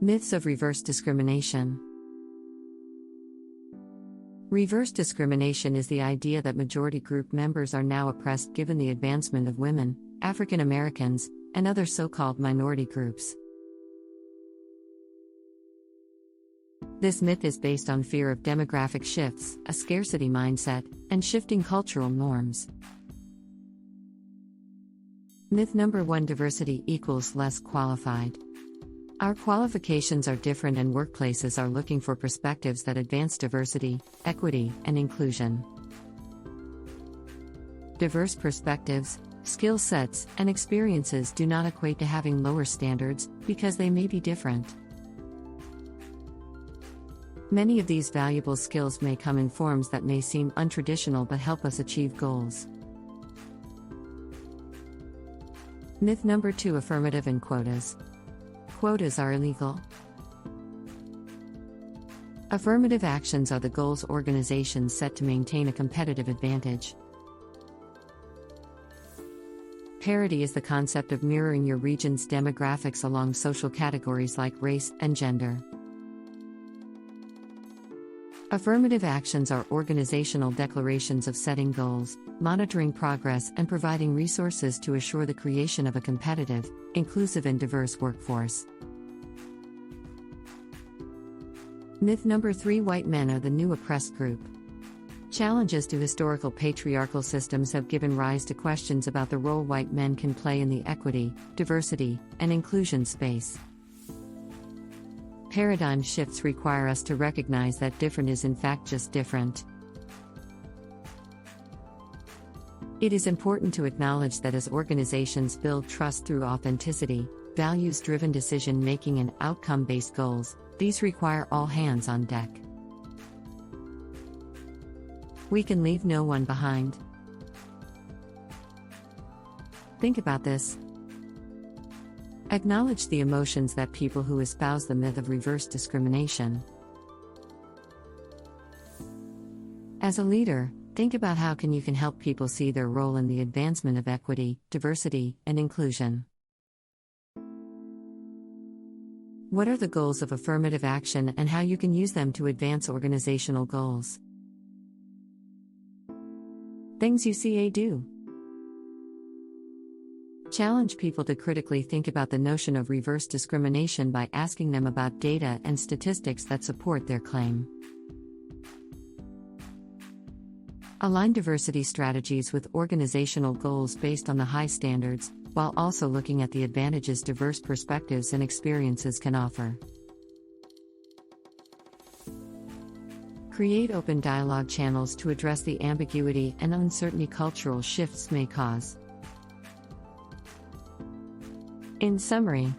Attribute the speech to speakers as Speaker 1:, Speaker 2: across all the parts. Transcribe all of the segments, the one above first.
Speaker 1: Myths of reverse discrimination. Reverse discrimination is the idea that majority group members are now oppressed given the advancement of women, African Americans, and other so-called minority groups. This myth is based on fear of demographic shifts, a scarcity mindset, and shifting cultural norms. Myth number 1: diversity equals less qualified. Our qualifications are different and workplaces are looking for perspectives that advance diversity, equity, and inclusion. Diverse perspectives, skill sets, and experiences do not equate to having lower standards, because they may be different. Many of these valuable skills may come in forms that may seem untraditional but help us achieve goals. Myth number 2: affirmative and quotas. Quotas are illegal. Affirmative actions are the goals organizations set to maintain a competitive advantage. Parity is the concept of mirroring your region's demographics along social categories like race and gender. Affirmative actions are organizational declarations of setting goals, monitoring progress, and providing resources to assure the creation of a competitive, inclusive, and diverse workforce. Myth number 3: white men are the new oppressed group. Challenges to historical patriarchal systems have given rise to questions about the role white men can play in the equity, diversity, and inclusion space. Paradigm shifts require us to recognize that different is in fact just different. It is important to acknowledge that as organizations build trust through authenticity, values-driven decision-making, and outcome-based goals, these require all hands on deck. We can leave no one behind. Think about this. Acknowledge the emotions that people who espouse the myth of reverse discrimination. As a leader, think about how you can help people see their role in the advancement of equity, diversity, and inclusion. What are the goals of affirmative action and how you can use them to advance organizational goals? Things you see do. Challenge people to critically think about the notion of reverse discrimination by asking them about data and statistics that support their claim. Align diversity strategies with organizational goals based on the high standards, while also looking at the advantages diverse perspectives and experiences can offer. Create open dialogue channels to address the ambiguity and uncertainty cultural shifts may cause. In summary,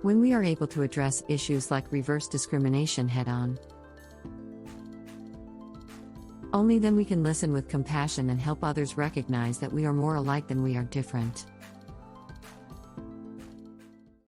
Speaker 1: when we are able to address issues like reverse discrimination head-on, only then we can listen with compassion and help others recognize that we are more alike than we are different.